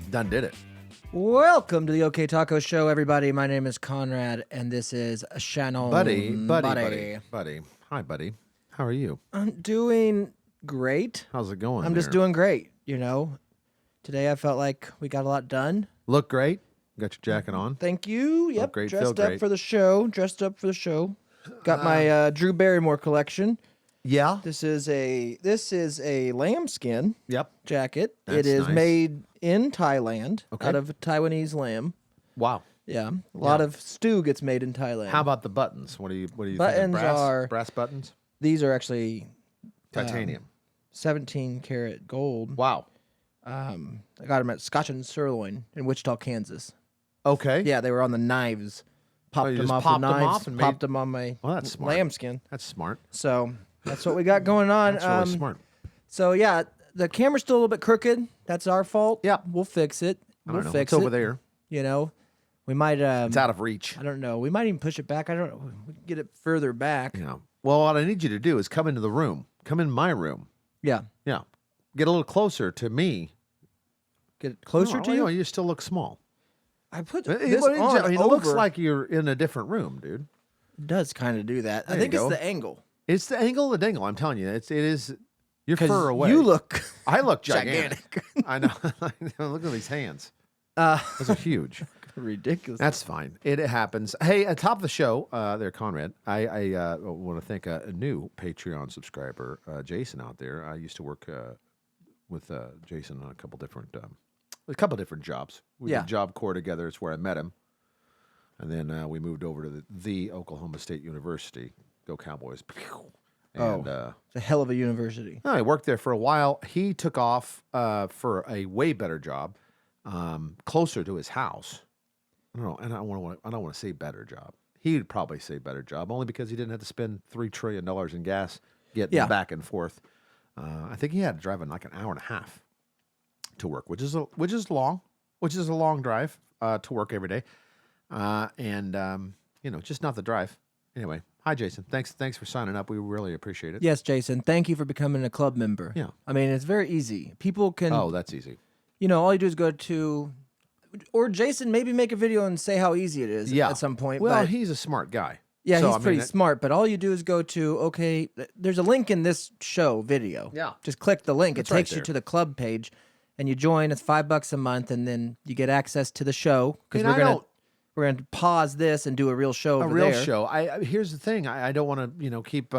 Done did it. Welcome to the OK Taco Show, everybody. My name is Conrad, and this is Shannon. Buddy. Hi, buddy. How are you? I'm doing great. How's it going I'm just doing great, you know. Today I felt like we got a lot done. Look great. Got your jacket on. Thank you. Yep, great, dressed feel up great. for the show. Dressed up for the show. Got my Drew Barrymore collection. Yeah. This is a lambskin Yep. jacket. That's it is nice. made in Thailand Okay. out of Taiwanese lamb. Wow. Yeah, a lot of stew gets made in Thailand. How about the buttons? What do you think? Buttons are- brass buttons? These are actually Titanium. 17 karat gold. Wow. I got them at Scotch and Sirloin in Wichita, Kansas. Okay. Yeah, they were on the knives. Popped you them just off popped the them knives. off and Popped made- them on my Well, that's smart. lambskin. That's smart. So that's what we got going on. That's really smart. So yeah, the camera's still a little bit crooked. That's our fault. Yep. We'll fix it. I We'll don't know. fix It's it. over there. You know, we might. It's out of reach. I don't know. We might even push it back. I don't know. We can get it further back. Yeah. Well, what I need you to do is come into the room. Come in my room. Yeah. Yeah. Get a little closer to me. Get it closer Oh, to you you. know, you still look small. I put It, this it- on I mean, it over. looks like you're in a different room, dude. It does kind of do that. There I you think it's go. the angle. It's the angle of the dangle. I'm telling you, it is. You're 'Cause fur away. you look I look gigantic. gigantic. I know. Look at these hands. uh, Those are huge. ridiculous. That's fine. It happens. Hey, at top of the show, there, Conrad. I want to thank a new Patreon subscriber, Jason, out there. I used to work with Jason on a couple different jobs. We Yeah. did Job Corps together. It's where I met him, and then we moved over to the Oklahoma State University. Go Cowboys! And, It's a hell of a university. I worked there for a while. He took off for a way better job, closer to his house. I don't know, and I don't want to say better job. He'd probably say better job, only because he didn't have to spend $3 trillion in gas getting Yeah. back and forth. I think he had to drive in like an hour and a half to work, which is a long drive to work every day, and just not the drive. Anyway, hi Jason, thanks for signing up. We really appreciate it. Yes, Jason. Thank you for becoming a club member. Yeah. I mean, it's very easy. People can. Oh, that's easy. All you do is go to, or Jason, maybe make a video and say how easy it is. Yeah. At some point. Well, but, he's a smart guy. yeah, So, he's I mean, pretty smart. But all you do is go to there's a link in this show video. Yeah. Just click the link. That's it right takes you there. to the club page, and you join. It's $5 a month, and then you get access to the show because I mean, we're gonna pause this and do a real show. A over real there. show. Here's the thing. I don't want to keep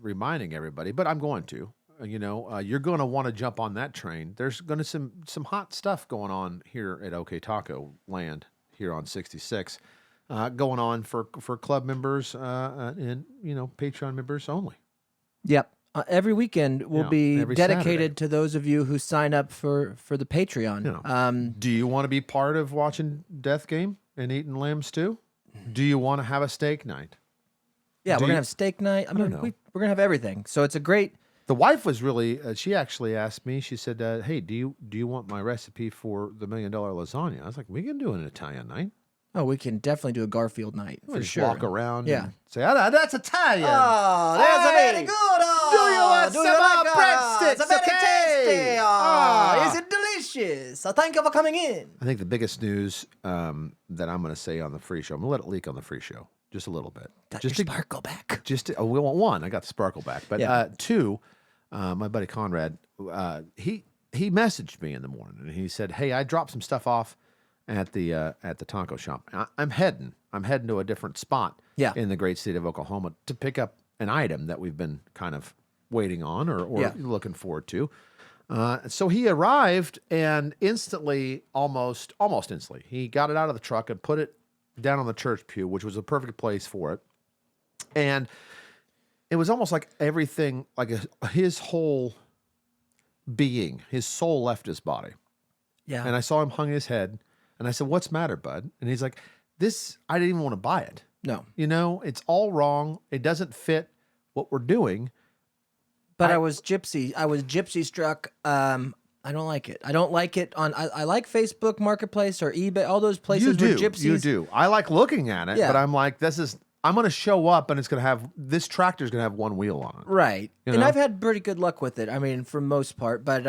reminding everybody, but I'm going to. You're going to want to jump on that train. There's going to some hot stuff going on here at OK Taco Land here on 66, going on for club members and Patreon members only. Yep. Every weekend will Yeah, be every dedicated to those of you who sign up for the Patreon. Do you want to be part of watching Death Game and eating lamb stew? Do you want to have a steak night? Yeah, Do we're gonna you- have steak night. I mean, know. we're gonna have everything. So it's a great. The wife was really. She actually asked me. She said, "Hey, do you want my recipe for the $1 million lasagna?" I was like, "We can do an Italian night. Oh, we can definitely do a Garfield night We for just sure. walk around. Yeah. And say, that's Italian. Oh, that's Hey, very good. Oh, do you want some like breadsticks, It's very okay? tasty. Oh, Ah. is it delicious? So thank you for coming in. I think the biggest news that I'm going to say on the free show. I'm going to let it leak on the free show just a little bit. Got just your sparkle back. we want one. I got the sparkle back, but Yeah. two. My buddy Conrad, he messaged me in the morning and he said, "Hey, I dropped some stuff off at the taco shop. I'm heading to a different spot Yeah. in the great state of Oklahoma to pick up an item that we've been kind of waiting on or Yeah. looking forward to." So he arrived and almost instantly, he got it out of the truck and put it down on the church pew, which was a perfect place for it. And it was almost like everything, his whole being, his soul left his body. Yeah. And I saw him hung his head, and I said, "What's the matter, bud?" And he's like, I didn't even want to buy it. No. It's all wrong. It doesn't fit what we're doing. But I was gypsy struck. I don't like it. I don't like it on. I like Facebook Marketplace or eBay. All those places where gypsies. You do. I like looking at it, Yeah. but I'm like, I'm going to show up, and this tractor's going to have one wheel on it. Right. You And know? I've had pretty good luck with it. I mean, for most part. But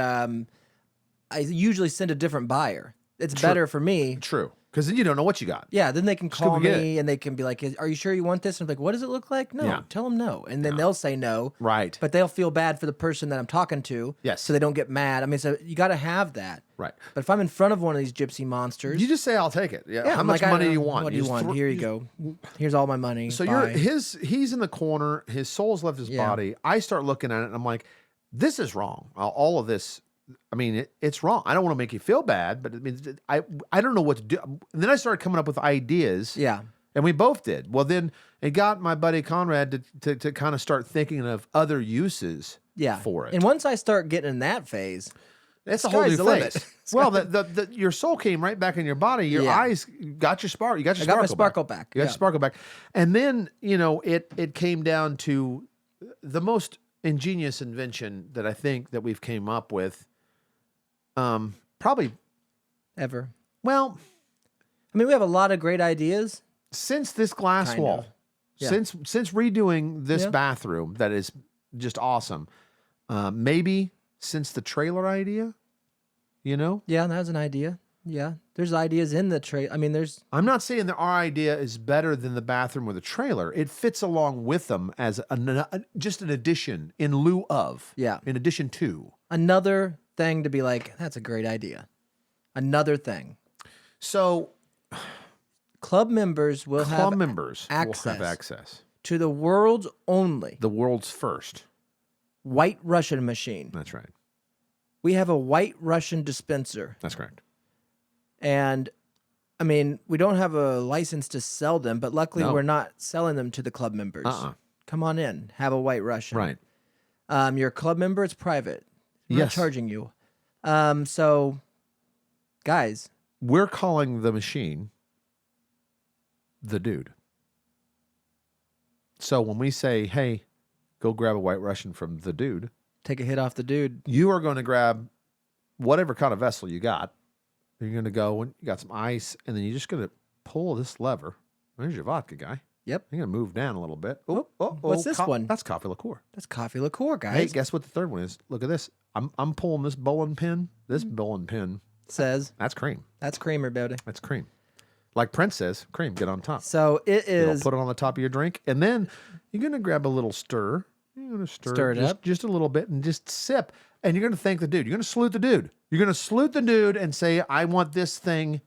I usually send a different buyer. It's better for me. True. Because then you don't know what you got. Yeah, then they can call go get me and they can be like, "Are you sure you want this?" And I'm like, "What does it look like?" No, Yeah. tell them no, and then they'll say no. Right. But they'll feel bad for the person that I'm talking to. Yes. So they don't get mad. I mean, so you got to have that. Right. But if I'm in front of one of these gypsy monsters, You just say, I'll take it. Yeah. How I'm much like, money do you want? What do you just want? Here you go. Here's all my money. So Bye. he's in the corner. His soul's left his Yeah. body. I start looking at it and I'm like, this is wrong. All of this. I mean, it's wrong. I don't want to make you feel bad, but it means I don't know what to do. And then I started coming up with ideas. Yeah. And we both did. Well, then it got my buddy Conrad to kind of start thinking of other uses Yeah. for it. And once I start getting in that phase, That's a whole new sky's the limit. phase. Well, your soul came right back in your body. Your Yeah. eyes got your sparkle. You got your I got my sparkle sparkle back. You got Yeah. your sparkle back. And then, it came down to the most ingenious invention that I think that we've came up with. Probably, ever. well, I mean, we have a lot of great ideas. since this glass Kind wall, of. Yeah. since redoing this Yeah. bathroom that is just awesome. Maybe since the trailer idea, Yeah, that was an idea. Yeah. There's ideas in the tray. I mean, there's I'm not saying that our idea is better than the bathroom or the trailer. It fits along with them as just an addition in lieu of. Yeah. In addition to. another thing to be like, that's a great idea. Another thing. So Club members will club have members will have access. access. to the world's only The world's first. White Russian machine. That's right. We have a White Russian dispenser. That's correct. And I mean, we don't have a license to sell them, but luckily No. we're not selling them to the club members. Come on in, have a White Russian. Right. You're a club member, it's private. I'm not Yes. charging you. So, guys, We're calling the machine the dude. So when we say, hey, go grab a White Russian from the dude, take a hit off the dude. you are going to grab whatever kind of vessel you got. You're going to go and you got some ice, and then you're just going to pull this lever. There's your vodka guy. Yep. You're going to move down a little bit. What's this one? That's coffee liqueur. That's coffee liqueur, guys. Hey, guess what the third one is? Look at this. I'm pulling this bowling pin. This bowling pin. Says That's cream. that's creamer, baby. That's cream. Like Prince says, cream, get on top. So it You'll is. put it on the top of your drink, and then you're going to grab a little stir. You're going to Stir it up. just a little bit and just sip. And you're going to thank the dude. You're going to salute the dude. You're going to salute the dude and say, I want this thing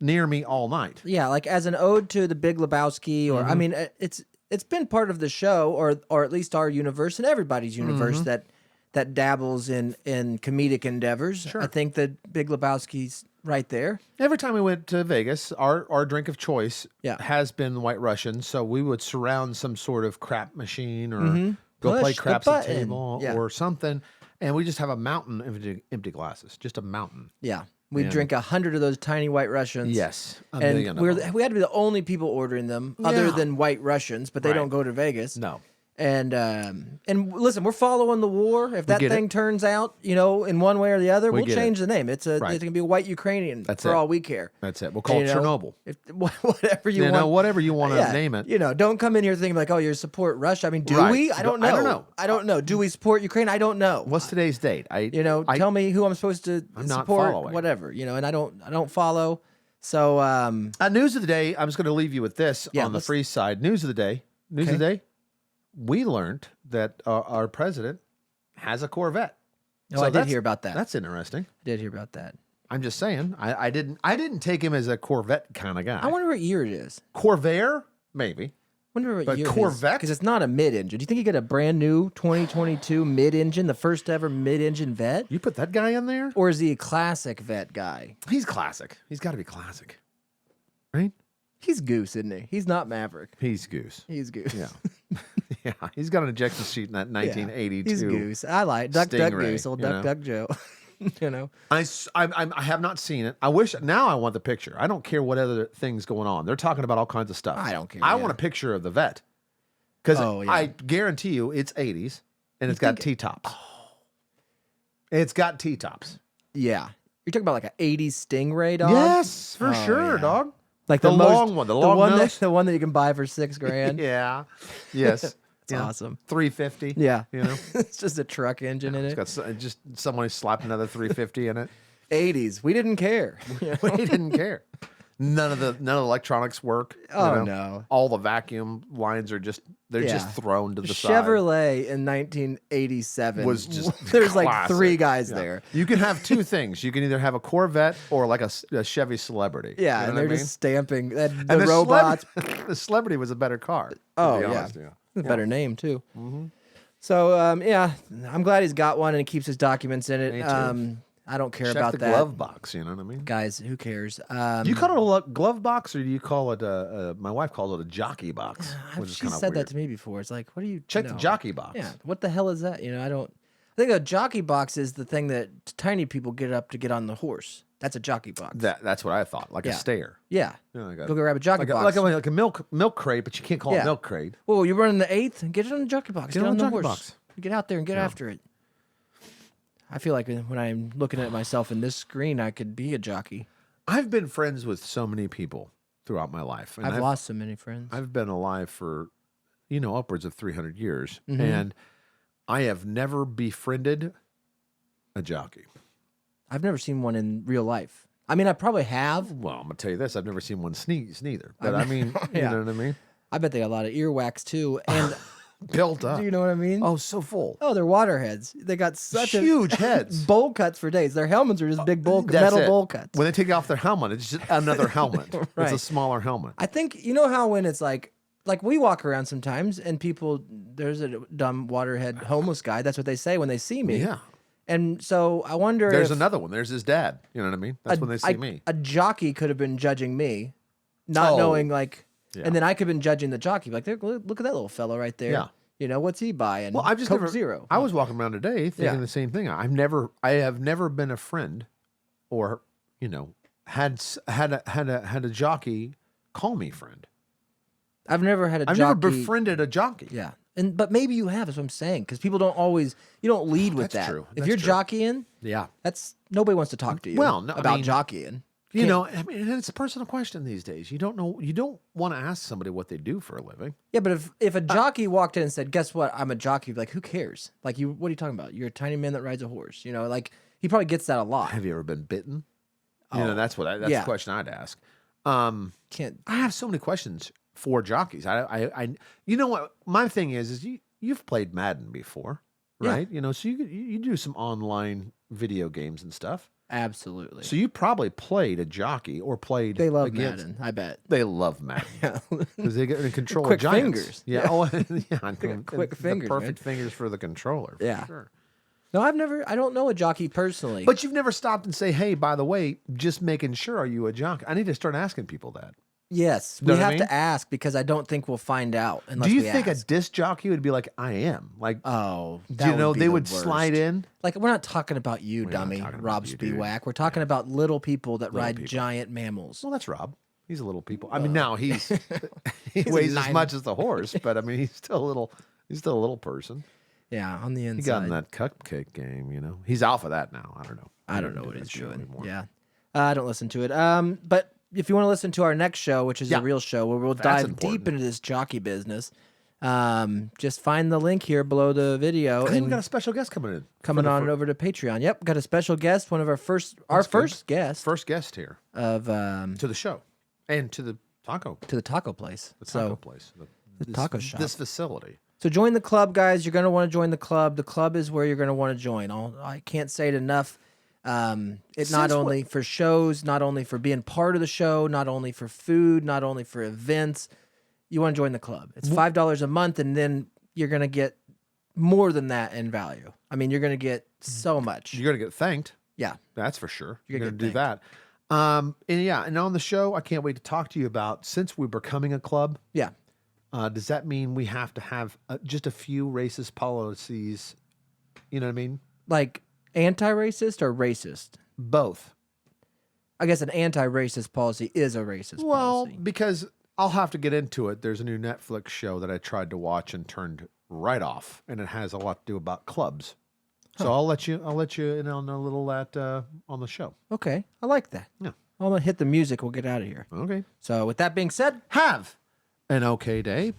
near me all night. Yeah, like as an ode to the Big Lebowski, or I mean, it's been part of the show, or at least our universe and everybody's universe that dabbles in comedic endeavors. Sure. I think that Big Lebowski's right there. Every time we went to Vegas, our drink of choice Yeah. has been White Russian. So we would surround some sort of crap machine or go play Push the craps at the button. table Yeah. or something. And we just have a mountain of empty glasses, just a mountain. Yeah, we And- drink 100 of those tiny White Russians. Yes. A And million of them. we had to be the only people ordering them, other Yeah. than White Russians, but they Right. don't go to Vegas. No. And listen, we're following the war. If that get thing it. turns out, in one way or the other, we'll get change the name. It's Right. gonna be a White Ukrainian That's for it. all we care. That's it. We'll call it You know, Chernobyl. If whatever you want, Whatever you want to yeah, name it. Don't come in here thinking like, oh, you support Russia. I mean, do Right. we? I don't know. I don't know. Do we support Ukraine? I don't know. What's today's date? Tell me who I'm supposed to I'm not support. following. Whatever, and I don't follow. So News of the day. I'm just going to leave you with this Yeah, on the let's- free side. News of the day. News of the day. We learned that our president has a Corvette. I did hear about that. That's interesting. I did hear about that. I'm just saying. I didn't take him as a Corvette kind of guy. I wonder what year it is. Corvair, maybe. Wonder what But year Corvette? because it's not a mid-engine. Do you think you get a brand new 2022 mid-engine, the first ever mid-engine vet, You put that guy in there? or is he a classic vet guy? He's classic. He's got to be classic, right? He's Goose, isn't he? He's not Maverick. He's Goose. He's Goose. Yeah. Yeah, he's got an ejection seat in that Yeah. 1982. He's Goose. I like Duck Stingray, Goose, old you Duck know? Duck Joe. I have not seen it. I wish now I want the picture. I don't care what other things going on. They're talking about all kinds of stuff. I don't care, I yeah. want a picture of the vet because Oh, yeah. I guarantee you it's 80s and it's got T tops. It's got T tops. Yeah. You're talking about like an 80s Stingray dog? Yes, for Oh, sure, yeah. dog. Like The most- long one, the long one nose. the one that you can buy for $6,000. Yeah. Yes. It's awesome. 350. Yeah. You know, It's just a truck engine in it's it. got just someone slapped another 350 in it. 80s. We didn't care. We didn't care. None of the electronics work. Oh, no. All the vacuum lines are just they're Yeah. just thrown to the side. Chevrolet in 1987 Was just there's like classic. 3 guys Yeah. there. You can have two things. You can either have a Corvette or like a Chevy Celebrity. Yeah, You know and what they're I mean? just stamping the And robots. the Celebrity was a better car. to Oh, be yeah. honest, A better name too. So yeah, I'm glad he's got one and he keeps his documents in it. Me too. I don't care Check about the that. glove box. You know what I mean? Guys, who cares? Do you call it a glove box, or do you call it my wife calls it a jockey box, which is She kind of said weird. that to me before. It's like, what do you Check the no. jockey box. Yeah, what the hell is that? I don't. I think a jockey box is the thing that tiny people get up to get on the horse. That's a jockey box. That's what I thought, like Yeah. a stair. Yeah. Yeah, like Go grab a jockey like box. like a milk crate, but you can't call Yeah. it milk crate. Well, you're running the 8th. Get it on the jockey box. Get on on the the jockey horse. box. Get out there and get after it. I feel like when I'm looking at myself in this screen, I could be a jockey. I've been friends with so many people throughout my life, and I've lost so many friends. I've been alive for, upwards of 300 years, Mm-hmm. and I have never befriended a jockey. I've never seen one in real life. I mean, I probably have. Well, I'm gonna tell you this: I've never seen one sneeze neither. But I mean, Yeah. you know what I mean? I bet they got a lot of earwax too. And Built up. do you know what I mean? Oh, so full. Oh, they're waterheads. They got such Huge heads. bowl cuts for days. Their helmets are just big That's metal it. bowl cuts. When they take off their helmet, it's just another helmet. It's Right. a smaller helmet. I think you know how when it's like we walk around sometimes and people there's a dumb waterhead homeless guy. That's what they say when they see me. Yeah. And so I wonder There's if another one. There's his dad. You know what I mean? That's when they see me. A jockey could have been judging me, not Oh. knowing like, Yeah. and then I could have been judging the jockey. Like, look at that little fellow right there. Yeah. What's he buying? Well, I've just Coke never. Zero. I was walking around today thinking Yeah. the same thing. I have never been a friend, or had a jockey call me friend. I've never had a I've jockey. never befriended a jockey. Yeah. But maybe you have, is what I'm saying, because people don't always, you don't lead with That's that. true. If That's you're true. jockeying, Yeah. nobody wants to talk to you Well, no, I about mean, jockeying. You know, I mean, it's a personal question these days. You don't know. You don't want to ask somebody what they do for a living. Yeah, but if a jockey walked in and said, "Guess what? I'm a jockey," you'd be like, who cares? Like, what are you talking about? You're a tiny man that rides a horse. Like he probably gets that a lot. Have you ever been bitten? Oh, That's yeah. the question I'd ask. Can't. I have so many questions for jockeys. You know what? My thing is you've played Madden before, Yeah. right? So you do some online video games and stuff. Absolutely. So you probably played a jockey or played. They love against, Madden. I bet. They love Madden Yeah. because they get in control Quick of giants. fingers. Yeah. Yeah. Oh, yeah. and quick the fingers, perfect fingers for the controller. For Yeah. Sure. No, I don't know a jockey personally. But you've never stopped and say, "Hey, by the way, just making sure, are you a jockey?" I need to start asking people that. yes, Know we what I have mean? to ask because I don't think we'll find out unless Do you we think ask. a disc jockey would be like, "I am"? Like, Oh, do that you know be they the would worst. slide in? Like, we're not talking about you, We're not dummy, talking about Rob you, dude. Spiewak. We're talking about little people that ride people. giant mammals. Well, that's Rob. He's a little people. I mean, now he He's weighs as 9 much as the horse, but I mean, he's still a little person. Yeah, on the He got inside. in that cupcake game. He's off of that now. I don't know. I He don't doesn't know do what that he's show doing. anymore. Yeah, I don't listen to it. But if you want to listen to our next show, which is Yeah. a real show where we'll That's dive important. deep into this jockey business, just find the link here below the video I think we and got a special guest coming in. coming For the on over to Patreon. Yep, got a special guest, one of our first guest first guest here of to the show and to the taco to the taco place. taco place, this, taco shop. this facility. So join the club, guys. You're going to want to join the club. The club is where you're going to want to join. I can't say it enough. It's not Since only for shows, not only for being part of the show, not only for food, not only for events. You want to join the club. It's $5 a month, and then you're going to get more than that in value. I mean, you're going to get so much. You're gonna get thanked. Yeah. That's for sure. You're You're gonna gonna get do that. And on the show, I can't wait to talk to you about, since we're becoming a club. Yeah. Does that mean we have to have just a few racist policies? You know what I mean? Like anti-racist or racist? Both. I guess an anti-racist policy is a racist Well, policy. because I'll have to get into it. There's a new Netflix show that I tried to watch and turned right off, and it has a lot to do about clubs. So I'll let you in on a little that on the show. Okay. I like that. Yeah. I'm going to hit the music. We'll get out of here. Okay. So with that being said, Have an okay day.